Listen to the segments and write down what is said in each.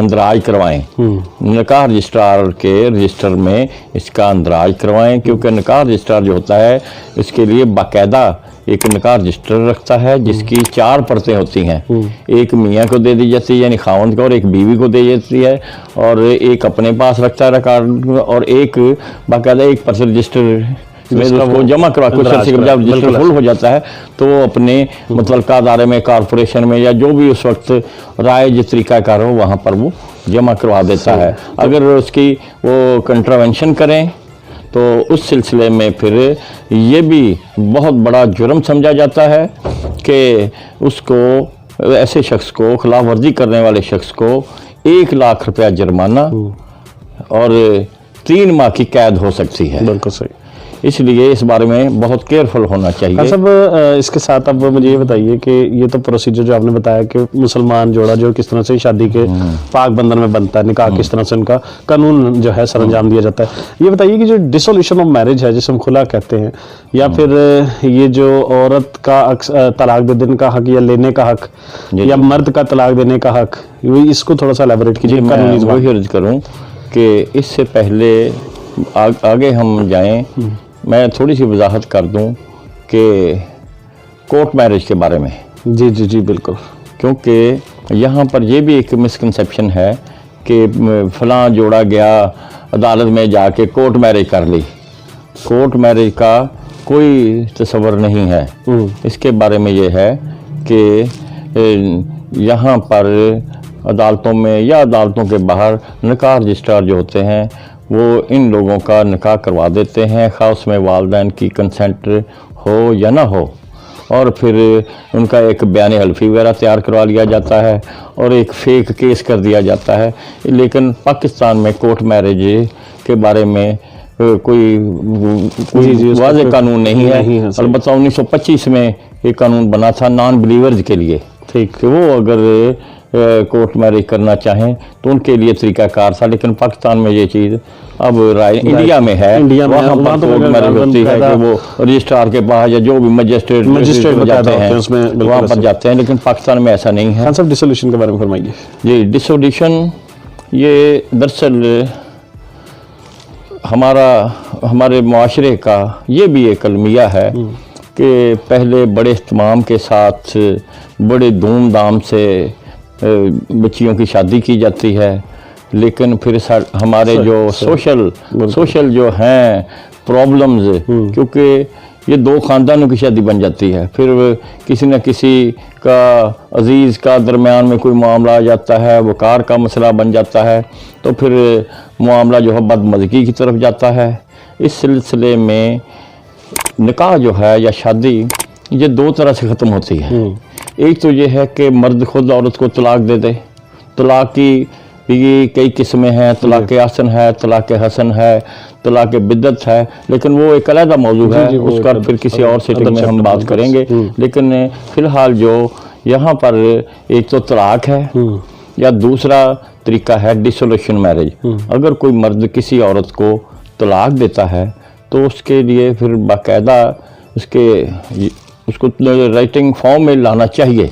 अंदराज करवाएं, निकाह रजिस्ट्रार के रजिस्टर में इसका अंदराज करवाएं, क्योंकि निकाह रजिस्ट्रार जो होता है इसके लिए बाकायदा एक निकाह रजिस्टर रखता है जिसकी 4 परतें होती हैं। एक मियाँ को दे दी जाती है यानी खावंद को, और एक बीवी को दे जाती है, और एक अपने पास रखता है रिकॉर्ड, और एक बाकायदा एक परत रजिस्टर में उसको जमा करवा, कुछ अर्से के बाद रजिस्टर फुल हो जाता है तो वो अपने मुतल्लिका अदारे में, कॉरपोरेशन में, या जो भी उस वक्त राइज तरीक़ाकार हो वहाँ पर वो जमा करवा देता है। अगर उसकी वो कंट्रावेंशन करें तो उस सिलसिले में फिर ये भी बहुत बड़ा जुर्म समझा जाता है कि उसको, ऐसे शख्स को, खिलाफ वर्जी करने वाले शख्स को 1 लाख रुपया जुर्माना और 3 माह की कैद हो सकती है। बिल्कुल सही। इसलिए इस बारे में बहुत केयरफुल होना चाहिए। सब इसके साथ अब मुझे ये बताइए कि ये तो प्रोसीजर जो आपने बताया कि मुसलमान जोड़ा जो किस तरह से शादी के पाक बंधन में बनता है, निकाह किस तरह से उनका कानून जो है सरंजाम दिया जाता है, ये बताइए कि जो डिसोल्यूशन ऑफ मैरिज है जिसे हम खुला कहते हैं, या फिर ये जो औरत का तलाक देने का हक या लेने का हक, या मर्द का तलाक देने का हक, इसको थोड़ा सा एलैबोरेट कीजिए। मैं वही अर्ज करूँ कि इससे पहले आगे हम जाएं, मैं थोड़ी सी वजाहत कर दूं कि कोर्ट मैरिज के बारे में। जी जी जी बिल्कुल, क्योंकि यहाँ पर ये भी एक मिसकंसेप्शन है कि फलां जोड़ा गया अदालत में जाके कोर्ट मैरिज कर ली। कोर्ट मैरिज का कोई तस्वर नहीं है। इसके बारे में ये है कि यहाँ पर अदालतों में या अदालतों के बाहर निकाह रजिस्ट्रार जो होते हैं वो इन लोगों का निकाह करवा देते हैं, ख़ास में वालिदैन की कंसेंट हो या ना हो, और फिर उनका एक बयान हल्फी वगैरह तैयार करवा लिया जाता है और एक फ़ेक केस कर दिया जाता है। लेकिन पाकिस्तान में कोर्ट मैरिज के बारे में कोई वाज़ेह कानून नहीं है। अलबत्ता 1925 में एक कानून बना था नॉन बिलीवर्स के लिए, ठीक, कि वो अगर कोर्ट मैरिज करना चाहें तो उनके लिए तरीक़ाकार था। लेकिन पाकिस्तान में ये चीज़ अब इंडिया में है, वहाँ पर कोर्ट मैरिज होती है कि वो रजिस्ट्रार के पास या जो भी मजिस्ट्रेट जाते हैं वहाँ पर जाते हैं, लेकिन पाकिस्तान में ऐसा नहीं है। सब डिसोल्यूशन के बारे में फरमाइए। जी, डिसोल्यूशन ये दरअसल हमारे मुआशरे का ये भी एक अलमिया है कि पहले बड़े इह्तिमाम के साथ बड़े धूमधाम से बच्चियों की शादी की जाती है, लेकिन फिर हमारे जो सोशल जो हैं प्रॉब्लम्स, क्योंकि ये 2 ख़ानदानों की शादी बन जाती है, फिर किसी न किसी का अजीज़ का दरमियान में कोई मामला आ जाता है, वक़ार का मसला बन जाता है, तो फिर मामला जो है बदमज़गी की तरफ जाता है। इस सिलसिले में निकाह जो है या शादी ये 2 तरह से ख़त्म होती है। एक तो ये है कि मर्द खुद औरत को तलाक दे दे। तलाक की भी कई किस्में हैं, तलाक हसन है, तलाक हसन है, तलाक बिद्दत है, लेकिन वो एक अलग मौजू है, उसका फिर किसी और सेटिंग में हम बात करेंगे। लेकिन फ़िलहाल जो यहाँ पर एक तो तलाक है या दूसरा तरीका है डिसोल्यूशन मैरिज। अगर कोई मर्द किसी औरत को तलाक देता है तो उसके लिए फिर बाकायदा उसको राइटिंग फॉर्म में लाना चाहिए,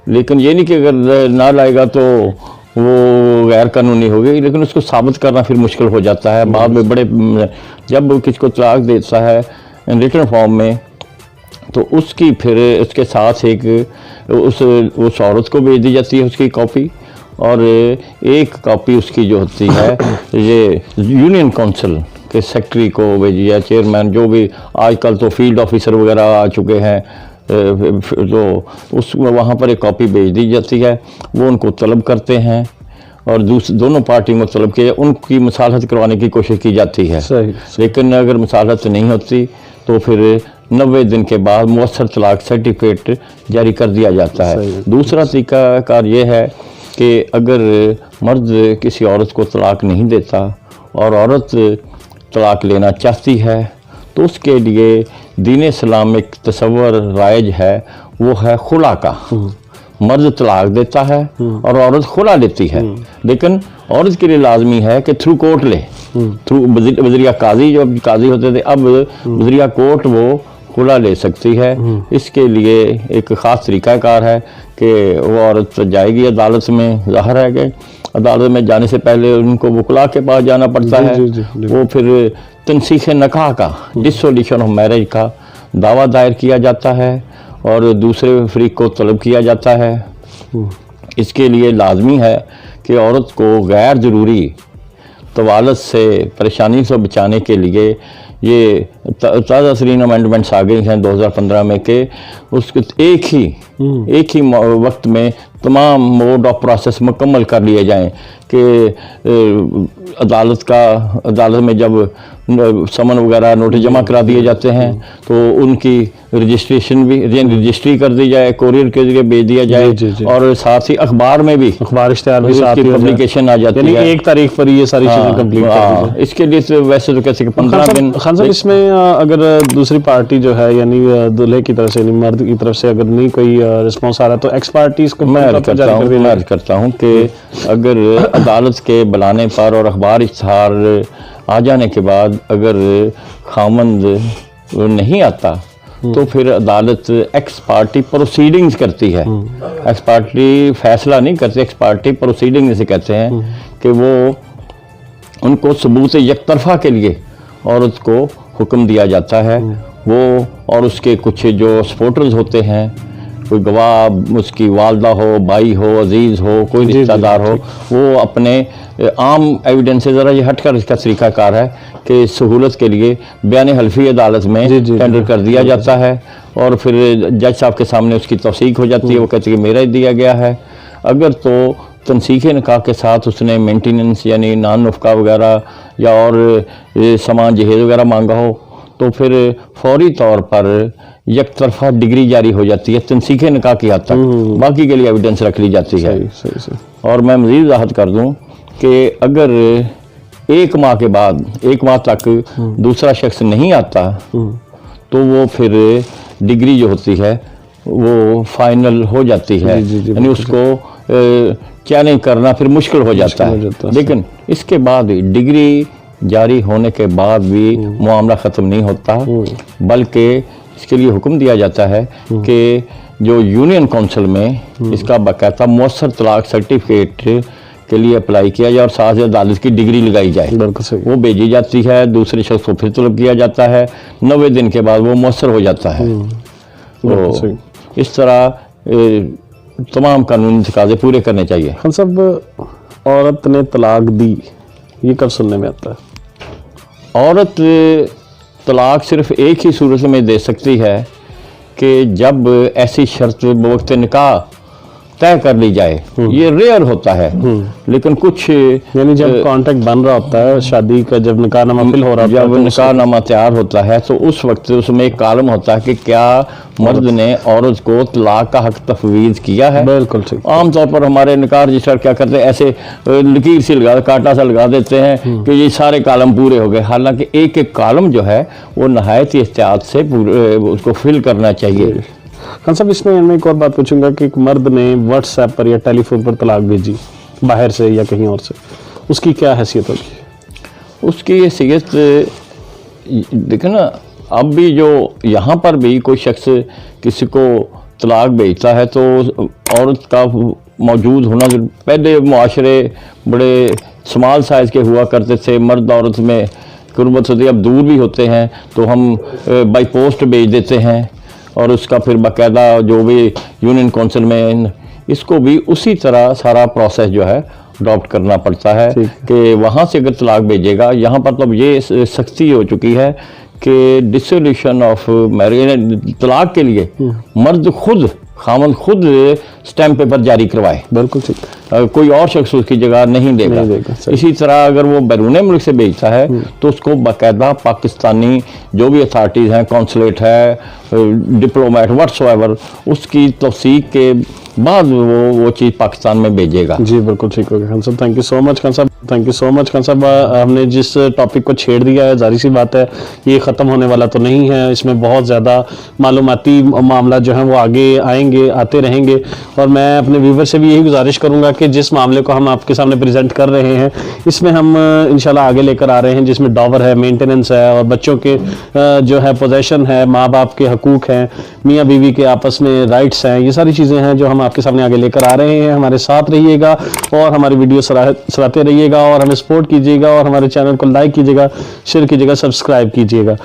लेकिन ये नहीं कि अगर ना लाएगा तो वो गैर कानूनी होगी, लेकिन उसको साबित करना फिर मुश्किल हो जाता है। बाद में बड़े जब किसी को तलाक देता है रिटन फॉर्म में तो उसकी फिर उसके साथ एक उस औरत को भेज दी जाती है उसकी कॉपी, और एक कॉपी उसकी जो होती है ये यूनियन काउंसिल के सेक्रेटरी को भेजी है, चेयरमैन, जो भी आजकल तो फील्ड ऑफिसर वगैरह आ चुके हैं, तो उस वहाँ पर एक कॉपी भेज दी जाती है। वो उनको तलब करते हैं और दोनों पार्टियों को तलब किया, उनकी मसालहत करवाने की कोशिश की जाती है। लेकिन अगर मसालहत नहीं होती तो फिर 90 दिन के बाद मुअस्सर तलाक सर्टिफिकेट जारी कर दिया जाता है। दूसरा तरीक़ाकार ये है कि अगर मर्द किसी औरत को तलाक नहीं देता और औरत तलाक लेना चाहती है तो उसके लिए दीन इस्लाम में एक तसव्वुर राइज है, वो है खुला का। मर्द तलाक देता है और औरत खुला लेती है, लेकिन औरत के लिए लाजमी है कि थ्रू कोर्ट ले, थ्रू वज़रिया काजी, जो काजी होते थे अब वज़रिया कोर्ट वो खुला ले सकती है। इसके लिए एक ख़ास तरीक़ाकार है कि वो औरत जाएगी अदालत में, ज़ाहिर है कि अदालत में जाने से पहले उनको वकला के पास जाना पड़ता है। वो फिर तनसीख निकाह का, डिसोल्यूशन ऑफ मैरिज का दावा दायर किया जाता है और दूसरे फरीक को तलब किया जाता है। इसके लिए लाजमी है कि औरत को गैर ज़रूरी तवालत से परेशानी से बचाने के लिए ये ताज़ा तरीन अमेंडमेंट्स आ गई हैं 2015 में के उसके एक ही वक्त में तमाम मोड ऑफ प्रोसेस मुकम्मल कर लिए जाएं कि अदालत में जब समन वगैरह नोटिस जमा करा दिए जाते हैं तो उनकी रजिस्ट्री कर दी जाए, कोरियर के जरिए भेज दिया जाए। और साथ ही अखबार में भी अखबार इश्तिहार भी साथ ही पब्लिकेशन आ जाती है, एक तारीख पर ये सारी चीजें कंप्लीट कर दी। इसके लिए तो वैसे तो कैसे 15 दिन। खान साहब, इसमें अगर दूसरी पार्टी जो है यानी दूल्हे की तरफ से यानी मर्द की तरफ से अगर नहीं कोई रिस्पॉन्स आ रहा तो एक्स पार्टी इसको मैं अर्ज करता हूँ कि अगर अदालत के बुलाने पर और अखबार इश्तिहार आ जाने के बाद अगर खामंद नहीं आता तो फिर अदालत एक्स पार्टी प्रोसीडिंग्स करती है। एक्स पार्टी फैसला नहीं करती, एक्स पार्टी प्रोसीडिंग जिसे कहते हैं कि वो उनको सबूत यकतरफा के लिए औरत को हुक्म दिया जाता है। वो और उसके कुछ जो सपोर्टर्स होते हैं, कोई गवाह उसकी वालदा हो, भाई हो, अजीज़ हो, कोई रिश्तेदार हो, वो अपने आम एविडेंस से ज़रा ये हटकर इसका तरीक़ाकार है कि सहूलत के लिए बयान हल्फी अदालत में टेंडर कर दिया जाता है और फिर जज साहब के सामने उसकी तौसीक हो जाती है। वो कहते हैं कि मेरा ही दिया गया है। अगर तो तनसीख निकाह के साथ उसने मेंटेनेंस यानी नान नफका वगैरह या और सामान जहेज़ वगैरह मांगा हो तो फिर फौरी तौर पर एक तरफा डिग्री जारी हो जाती है तनसीख निकाह की हद तक, बाकी के लिए एविडेंस रख ली जाती है। सही। और मैं मज़ीद वजाहत कर दूं कि अगर एक माह तक दूसरा शख्स नहीं आता तो वो फिर डिग्री जो होती है वो फाइनल हो जाती है, यानी उसको चैलेंज करना फिर मुश्किल हो जाता है। लेकिन इसके बाद डिग्री जारी होने के बाद भी मामला ख़त्म नहीं होता, बल्कि इसके लिए हुक्म दिया जाता है कि जो यूनियन काउंसिल में इसका बाकायदा मौसर तलाक सर्टिफिकेट के लिए अप्लाई किया जाए और साथ ही अदालत की डिग्री लगाई जाए। वो भेजी जाती है, दूसरे शख्स को फिर तलब किया जाता है, 90 दिन के बाद वो मौसर हो जाता है। तो इस तरह तमाम कानूनी तकाज़े पूरे करने चाहिए। हम सब औरत ने तलाक दी, ये कब सुनने में आता है? औरत तलाक सिर्फ एक ही सूरत में दे सकती है कि जब ऐसी शर्त बवक्त निकाह तय कर ली जाए। ये रेयर होता है, लेकिन कुछ यानी जब कॉन्ट्रैक्ट बन रहा होता है, शादी का जब निकाहनामा फिल हो रहा होता है, जब निकाहनामा तैयार होता है तो उस वक्त उसमें एक कालम होता है कि क्या मर्द ने औरत को तलाक का हक तफवीज़ किया है। बिल्कुल ठीक। आमतौर पर हमारे निकाह रजिस्ट्रार क्या करते हैं, ऐसे लकीर से कांटा सा लगा देते हैं कि ये सारे कालम पूरे हो गए। हालांकि एक एक कालम जो है वो नहायत ही एहतियात से उसको फिल करना चाहिए। खान साहब, इसमें मैं एक और बात पूछूंगा कि एक मर्द ने व्हाट्सएप पर या टेलीफोन पर तलाक भेजी बाहर से या कहीं और से, उसकी क्या हैसियत होगी? उसकी हैसियत देखें ना, अब भी जो यहाँ पर भी कोई शख्स किसी को तलाक भेजता है तो औरत का मौजूद होना, पहले मुआशरे बड़े स्मॉल साइज़ के हुआ करते थे, मर्द औरत में कुर्बत होती है, अब दूर भी होते हैं तो हम बाई पोस्ट भेज देते हैं और उसका फिर बाकायदा जो भी यूनियन काउंसिल में इसको भी उसी तरह सारा प्रोसेस जो है अडॉप्ट करना पड़ता है कि वहाँ से अगर तलाक भेजेगा। यहाँ पर तो अब ये सख्ती हो चुकी है कि डिसोल्यूशन ऑफ मैरिज तलाक के लिए मर्द खुद खामन खुद स्टैम्प पेपर जारी करवाए। बिल्कुल ठीक। कोई और शख्स उसकी जगह नहीं देगा। इसी तरह अगर वो बैरून मुल्क से भेजता है तो उसको बाकायदा पाकिस्तानी जो भी अथॉरिटीज़ हैं, कौंसलेट है, डिप्लोमेट व्हाट्सएवर, उसकी तौसीक के बाद वो चीज़ पाकिस्तान में भेजेगा। जी बिल्कुल ठीक हो गया Khan sahab. Thank you so much Khan sahab. Thank you so much Khan sahab. हमने जिस टॉपिक को छेड़ दिया है, जाहिर सी बात है ये ख़त्म होने वाला तो नहीं है, इसमें बहुत ज़्यादा मालूमाती मामला जो है वो आगे आएंगे, आते रहेंगे। और मैं अपने व्यूवर से भी यही गुजारिश करूँगा के जिस मामले को हम आपके सामने प्रेजेंट कर रहे हैं, इसमें हम इंशाल्लाह आगे लेकर आ रहे हैं, जिसमें डॉवर है, मेंटेनेंस है और बच्चों के जो है पोजेशन है, माँ बाप के हकूक हैं, मियाँ बीवी के आपस में राइट्स हैं, ये सारी चीज़ें हैं जो हम आपके सामने आगे लेकर आ रहे हैं। हमारे साथ रहिएगा और हमारी वीडियो सराहते रहिएगा और हमें सपोर्ट कीजिएगा और हमारे चैनल को लाइक कीजिएगा, शेयर कीजिएगा, सब्सक्राइब कीजिएगा।